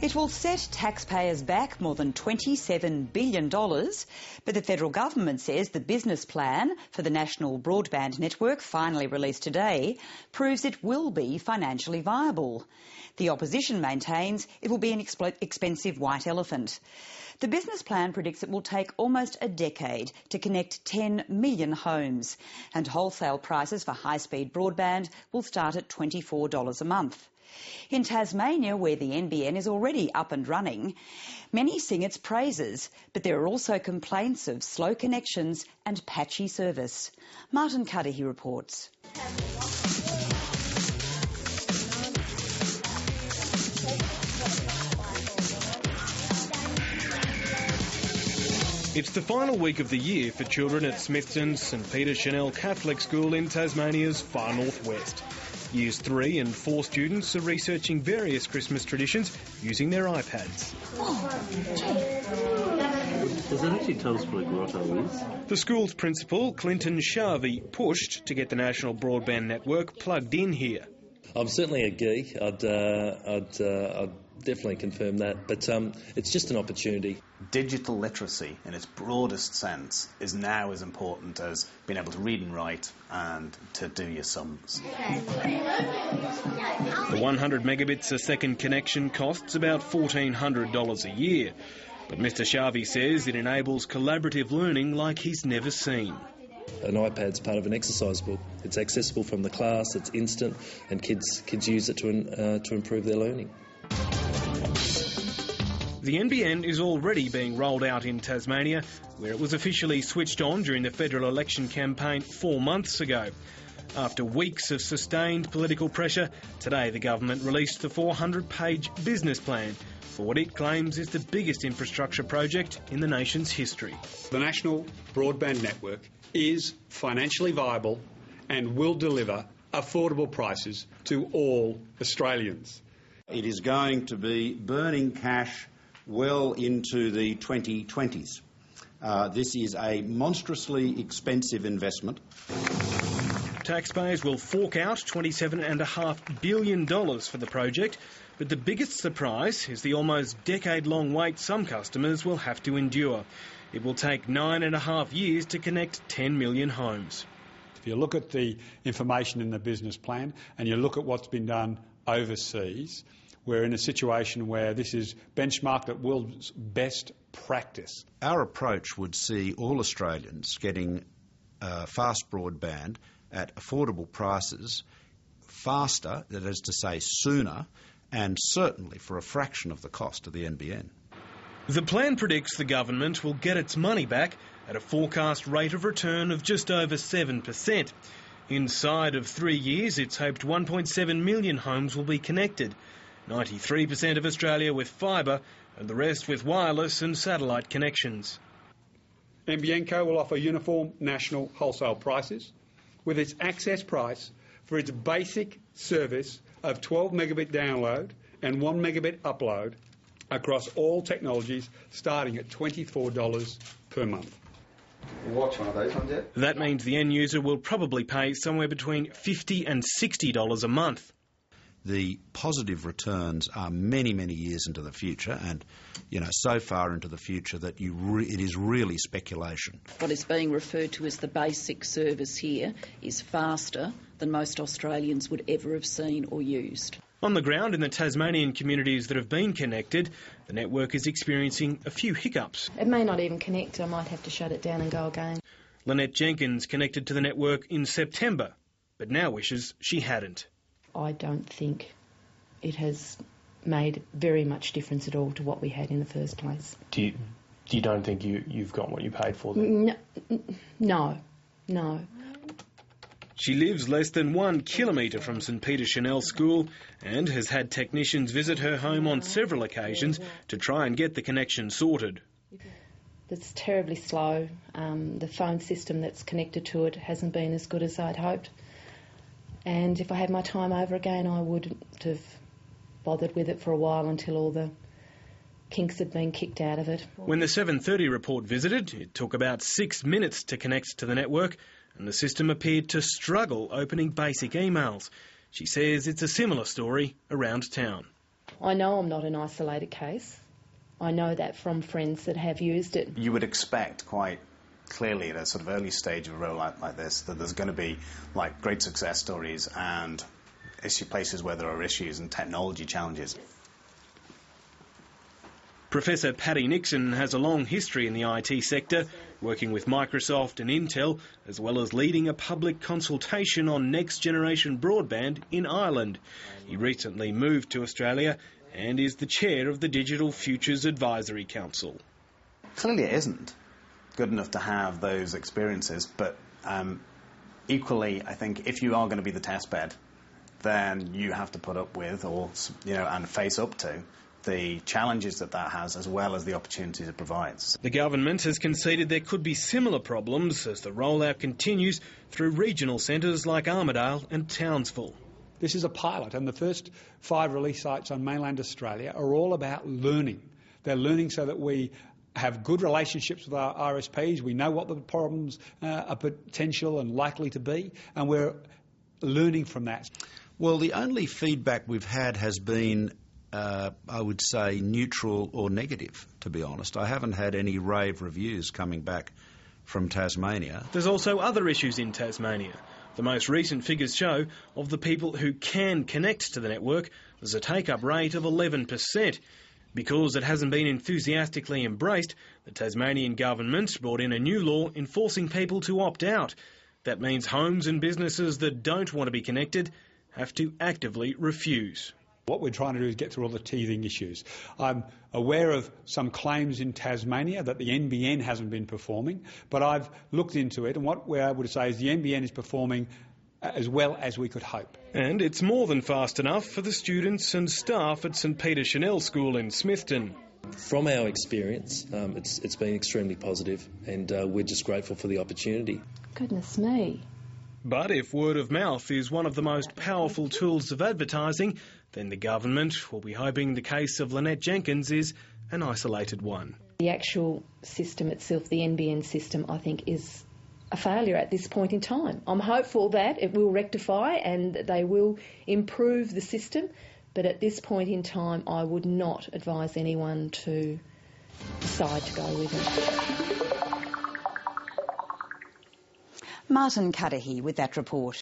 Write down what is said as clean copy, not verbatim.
It will set taxpayers back more than $27 billion, but the federal government says the business plan for the National Broadband Network, finally released today, proves it will be financially viable. The opposition maintains it will be an expensive white elephant. The business plan predicts it will take almost a decade to connect 10 million homes, and wholesale prices for high-speed broadband will start at $24 a month. In Tasmania, where the NBN is already up and running, many sing its praises, but there are also complaints of slow connections and patchy service. Martin Cudahy reports. It's the final week of the year for children at Smithton's St Peter Chanel Catholic School in Tasmania's far northwest. Years 3 and 4 students are researching various Christmas traditions using their iPads. Does it actually tell us what a grotto is? The school's principal, Clynton Scharvi, pushed to get the National Broadband Network plugged in here. I'm certainly a geek. I'd definitely confirm that, but it's just an opportunity. Digital literacy, in its broadest sense, is now as important as being able to read and write and to do your sums. The 100 megabits a second connection costs about $1,400 a year, but Mr Scharvi says it enables collaborative learning like he's never seen. An iPad's part of an exercise book. It's accessible from the class, it's instant, and kids use it to improve their learning. The NBN is already being rolled out in Tasmania, where it was officially switched on during the federal election campaign 4 months ago. After weeks of sustained political pressure, today the government released the 400-page business plan for what it claims is the biggest infrastructure project in the nation's history. The National Broadband Network is financially viable and will deliver affordable prices to all Australians. It is going to be burning cash well into the 2020s. This is a monstrously expensive investment. Taxpayers will fork out $27.5 billion for the project, but the biggest surprise is the almost decade-long wait some customers will have to endure. It will take 9.5 years to connect 10 million homes. If you look at the information in the business plan and you look at what's been done overseas, we're in a situation where this is benchmarked at world's best practice. Our approach would see all Australians getting fast broadband at affordable prices, faster, that is to say sooner, and certainly for a fraction of the cost of the NBN. The plan predicts the government will get its money back at a forecast rate of return of just over 7%. Inside of 3 years, it's hoped 1.7 million homes will be connected. 93% of Australia with fibre and the rest with wireless and satellite connections. NBN Co will offer uniform national wholesale prices with its access price for its basic service of 12 megabit download and 1 megabit upload across all technologies starting at $24 per month. Watch one of those ones yet? That means the end user will probably pay somewhere between $50 and $60 a month. The positive returns are many, many years into the future, and, so far into the future that it is really speculation. What is being referred to as the basic service here is faster than most Australians would ever have seen or used. On the ground in the Tasmanian communities that have been connected, the network is experiencing a few hiccups. It may not even connect. I might have to shut it down and go again. Lynette Jenkins connected to the network in September, but now wishes she hadn't. I don't think it has made very much difference at all to what we had in the first place. Do you don't think you've got what you paid for then? No. She lives less than 1 kilometre from St Peter Chanel School and has had technicians visit her home on several occasions to try and get the connection sorted. It's terribly slow. The phone system that's connected to it hasn't been as good as I'd hoped. And if I had my time over again, I wouldn't have bothered with it for a while until all the kinks had been kicked out of it. When the 7:30 report visited, it took about 6 minutes to connect to the network, and the system appeared to struggle opening basic emails. She says it's a similar story around town. I know I'm not an isolated case. I know that from friends that have used it. You would expect quite clearly at a sort of early stage of a rollout like this that there's going to be like great success stories and places where there are issues and technology challenges. Professor Paddy Nixon has a long history in the IT sector, working with Microsoft and Intel, as well as leading a public consultation on next-generation broadband in Ireland. He recently moved to Australia and is the chair of the Digital Futures Advisory Council. Clearly it isn't good enough to have those experiences, but equally, I think if you are going to be the testbed, then you have to put up with and face up to the challenges that has, as well as the opportunities it provides. The government has conceded there could be similar problems as the rollout continues through regional centres like Armidale and Townsville. This is a pilot, and the first 5 release sites on mainland Australia are all about learning. They're learning so that we have good relationships with our RSPs, we know what the problems are potential and likely to be, and we're learning from that. Well, the only feedback we've had has been I would say neutral or negative, to be honest. I haven't had any rave reviews coming back from Tasmania. There's also other issues in Tasmania. The most recent figures show of the people who can connect to the network, there's a take-up rate of 11%. Because it hasn't been enthusiastically embraced, the Tasmanian government brought in a new law enforcing people to opt out. That means homes and businesses that don't want to be connected have to actively refuse. What we're trying to do is get through all the teething issues. I'm aware of some claims in Tasmania that the NBN hasn't been performing, but I've looked into it, and what we're able to say is the NBN is performing as well as we could hope. And it's more than fast enough for the students and staff at St Peter Chanel School in Smithton. From our experience, it's been extremely positive, and we're just grateful for the opportunity. Goodness me. But if word of mouth is one of the most powerful tools of advertising, then the government will be hoping the case of Lynette Jenkins is an isolated one. The actual system itself, the NBN system, I think is a failure at this point in time. I'm hopeful that it will rectify and that they will improve the system, but at this point in time I would not advise anyone to decide to go with it. Martin Cudahy with that report.